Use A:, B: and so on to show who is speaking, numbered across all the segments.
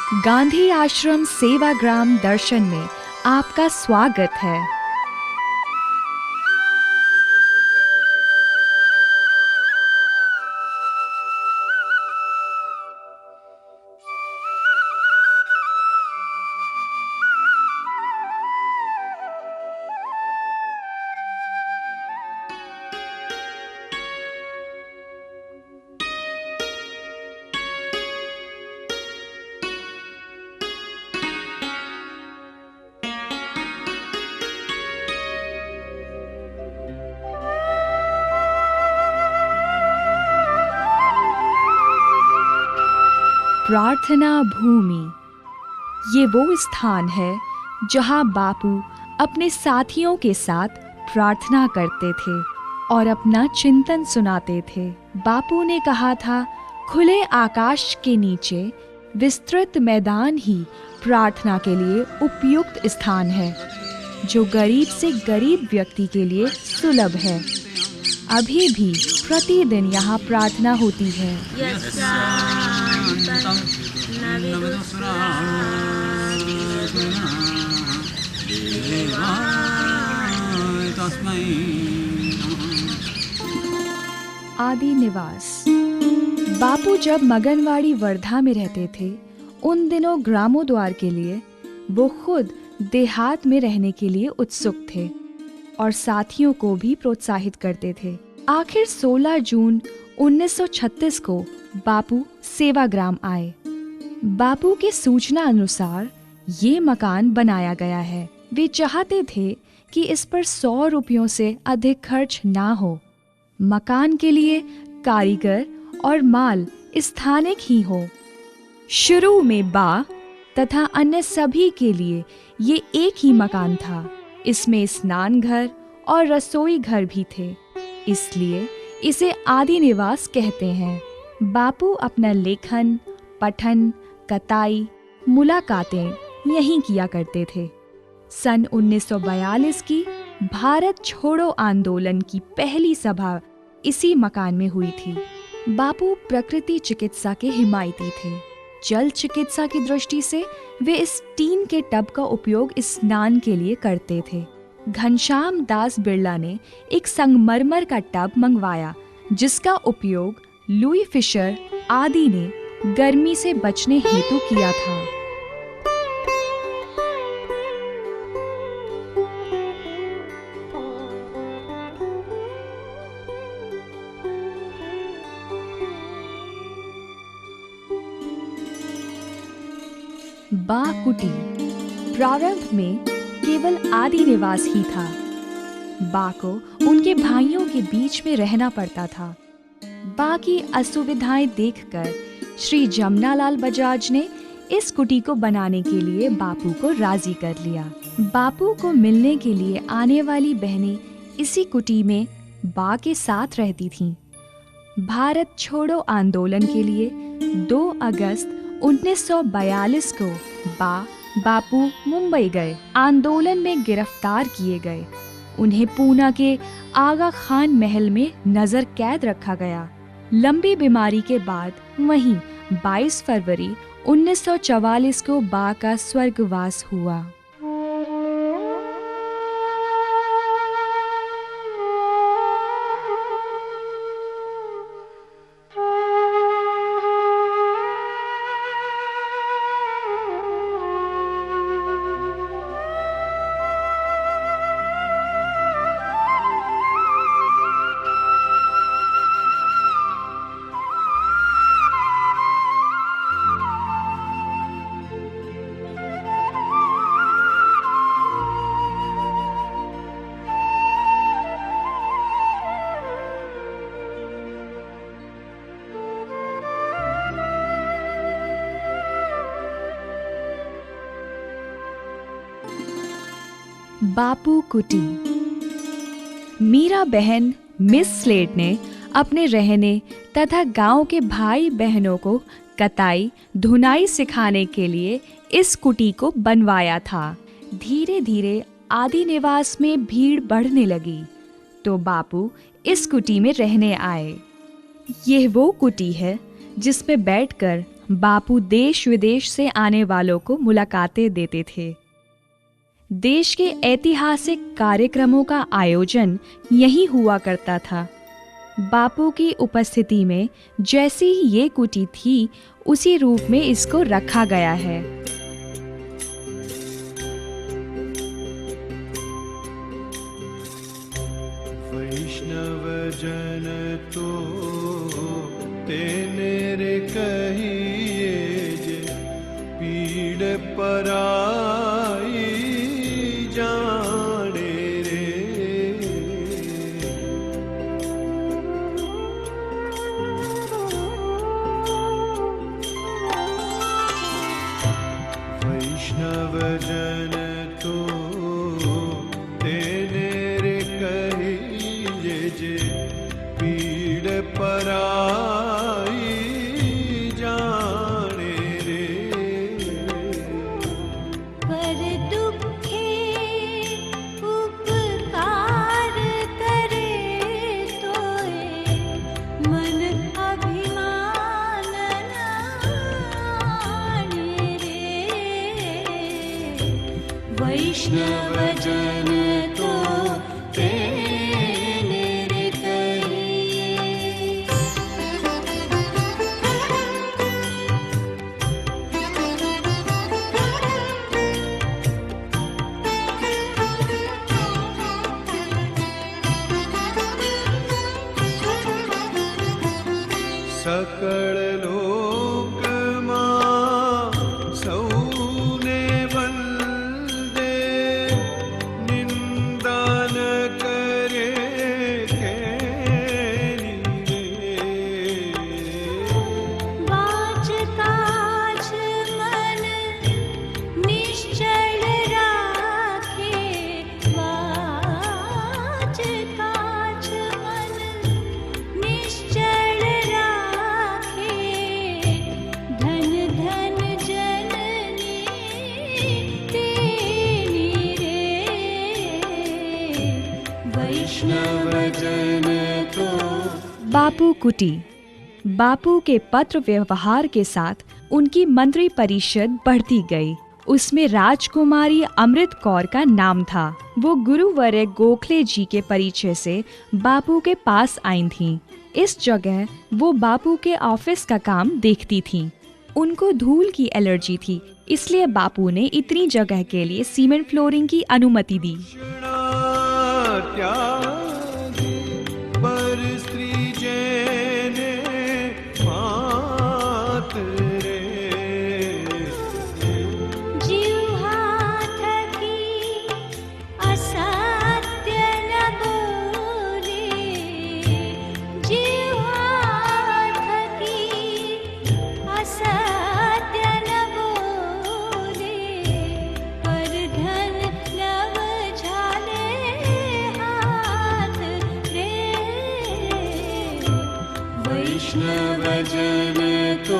A: गांधी आश्रम सेवाग्राम दर्शन में आपका स्वागत है। प्रार्थना भूमि, ये वो स्थान है जहाँ बापू अपने साथियों के साथ प्रार्थना करते थे और अपना चिंतन सुनाते थे। बापू ने कहा था, खुले आकाश के नीचे विस्तृत मैदान ही प्रार्थना के लिए उपयुक्त स्थान है, जो गरीब से गरीब व्यक्ति के लिए सुलभ है। अभी भी प्रतिदिन यहाँ प्रार्थना होती है। आदि निवास। बापू जब मगनवाड़ी वर्धा में रहते थे, उन दिनों ग्रामोद्धार के लिए वो खुद देहात में रहने के लिए उत्सुक थे और साथियों को भी प्रोत्साहित करते थे। आखिर 16 जून 1936 को बापू सेवाग्राम आए। बापू के सूचना अनुसार ये मकान बनाया गया है। वे चाहते थे कि इस पर 100 रुपयों से अधिक खर्च ना हो। मकान के लिए कारीगर और माल स्थानिक ही हो। शुरू में बा तथा अन्य सभी के लिए ये एक ही मकान था। इसमें स्नान घर और रसोई घर भी थे, इसलिए इसे आदि निवास कहते हैं। बापू अपना लेखन, पठन, कताई, मुलाकातें यहीं किया करते थे। सन 1942 की भारत छोड़ो आंदोलन की पहली सभा इसी मकान में हुई थी। बापू प्रकृति चिकित्सा के हिमायती थे। जल चिकित्सा की दृष्टि से वे इस टीन के टब का उपयोग स्नान के लिए करते थे। घनश्याम दास बिरला ने एक संगमरमर का टब मंगवाया, जिसका उपयोग लुई फिशर आदि ने गर्मी से बचने हेतु किया था। बा कुटी प्रारंभ में केवल आदि निवास ही था। बा को उनके भाइयों के बीच में रहना पड़ता था। बा की असुविधाएं देखकर श्री जमनालाल बजाज ने इस कुटी को बनाने के लिए बापू को राजी कर लिया। बापू को मिलने के लिए आने वाली बहनें इसी कुटी में बा के साथ रहती थीं। भारत छोड़ो आंदोलन के लिए 2 अगस्त 1942 को बापू मुंबई गए। आंदोलन में गिरफ्तार किए गए। उन्हें पूना के आगा खान महल में नजर कैद रखा गया। लंबी बीमारी के बाद वहीं 22 फरवरी 1944 को बा का स्वर्गवास हुआ। बापू कुटी। मीरा बहन मिस स्लेट ने अपने रहने तथा गांव के भाई बहनों को कताई धुनाई सिखाने के लिए इस कुटी को बनवाया था। धीरे धीरे आदि निवास में भीड़ बढ़ने लगी तो बापू इस कुटी में रहने आए। यह वो कुटी है जिसमें बैठकर बापू देश विदेश से आने वालों को मुलाकातें देते थे। देश के ऐतिहासिक कार्यक्रमों का आयोजन यहीं हुआ करता था। बापू की उपस्थिति में जैसी ही ये कुटी थी, उसी रूप में इसको रखा गया है।
B: वैष्णव जन तो तेरे कहिए जे पीड़ पराई जाने रे। वैष्णव जन तो तेरे कहिए जे पीड़ पराई जाने रे।
C: पर दुखे उपकार करे तोए मन अभिमान नाणे रे। वैष्णव जन तो तेरे कहिए।
B: सकल लोक मां सौने वंदे, निंदा न करे केनी रे।
C: वाच काज मन निश्चल राखे। वाच काज मन निश्चल राखे। धन धन जननी तेनी रे। वैष्णव जन तो
A: बापू कुटी। बापू के पत्र व्यवहार के साथ उनकी मंत्री परिषद बढ़ती गई। उसमें राजकुमारी अमृत कौर का नाम था। वो गुरुवर्य गोखले जी के परिचय से बापू के पास आई थीं। इस जगह वो बापू के ऑफिस का काम देखती थीं। उनको धूल की एलर्जी थी, इसलिए बापू ने इतनी जगह के लिए सीमेंट फ्लोरिंग की अनुमति दी।
B: त्यागी पर स्त्री जेने मात रे।
C: जिह्वा थकी असत्य न बोले। जिह्वा थकी असत्य न बोले। पर धन नव झाले हाथ रे। वैष्णव जन तो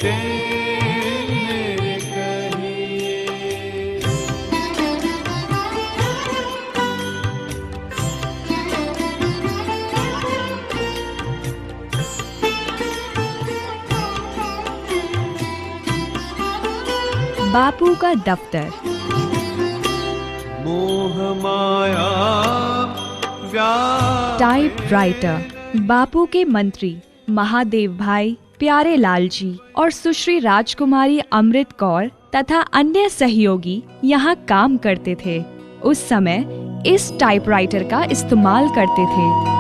C: तेरे कहिए।
A: बापू का दफ्तर।
B: मोह माया व्याप
A: टाइपराइटर। बापू के मंत्री महादेव भाई, प्यारे लाल जी और सुश्री राजकुमारी अमृत कौर तथा अन्य सहयोगी यहाँ काम करते थे। उस समय इस टाइपराइटर का इस्तेमाल करते थे।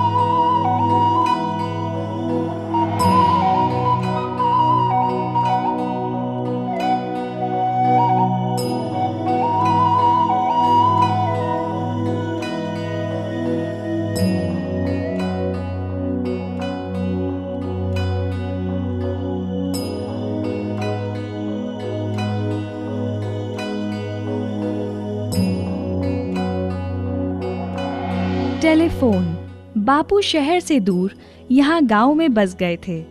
A: टेलीफोन। बापू शहर से दूर यहाँ गांव में बस गए थे।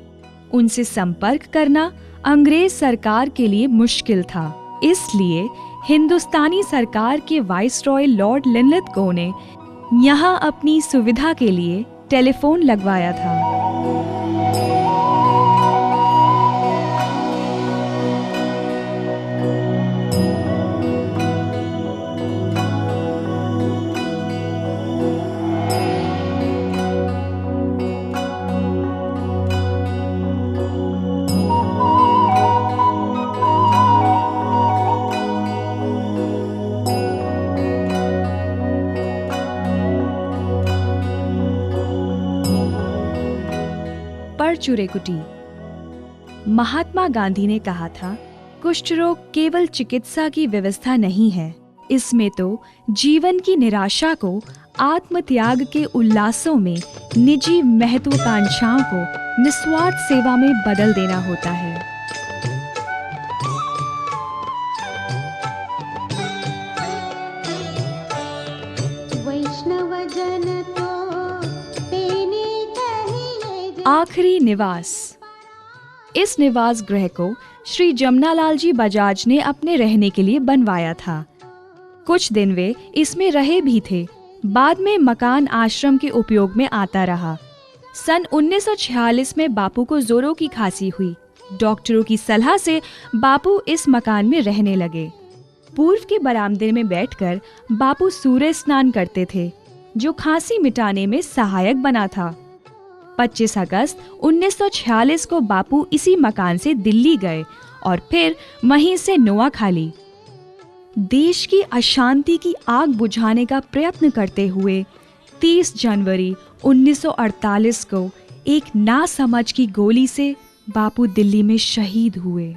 A: उनसे संपर्क करना अंग्रेज सरकार के लिए मुश्किल था। इसलिए हिंदुस्तानी सरकार के वाइसरॉय लॉर्ड लिनलिथगो ने यहाँ अपनी सुविधा के लिए टेलीफोन लगवाया था। परचुरेकुटी। महात्मा गांधी ने कहा था, कुष्ठ रोग केवल चिकित्सा की व्यवस्था नहीं है, इसमें तो जीवन की निराशा को आत्मत्याग के उल्लासों में निजी महत्वाकांक्षाओं को निस्वार्थ सेवा में बदल देना होता है।
C: वैष्णव जन तो तेने कहिए
A: आखिरी निवास। इस निवास गृह को श्री जमनालाल जी बजाज ने अपने रहने के लिए बनवाया था। कुछ दिन वे इसमें रहे भी थे। बाद में मकान आश्रम के उपयोग में आता रहा। सन 1946 में बापू को जोरों की खांसी हुई। डॉक्टरों की सलाह से बापू इस मकान में रहने लगे। पूर्व के बरामदे में बैठकर बापू सूर्य स्नान करते थे, जो खांसी मिटाने में सहायक बना था। 25 अगस्त 1946 को बापू इसी मकान से दिल्ली गए और फिर वहीं से नोआखाली। देश की अशांति की आग बुझाने का प्रयत्न करते हुए 30 जनवरी 1948 को एक नासमझ की गोली से बापू दिल्ली में शहीद हुए।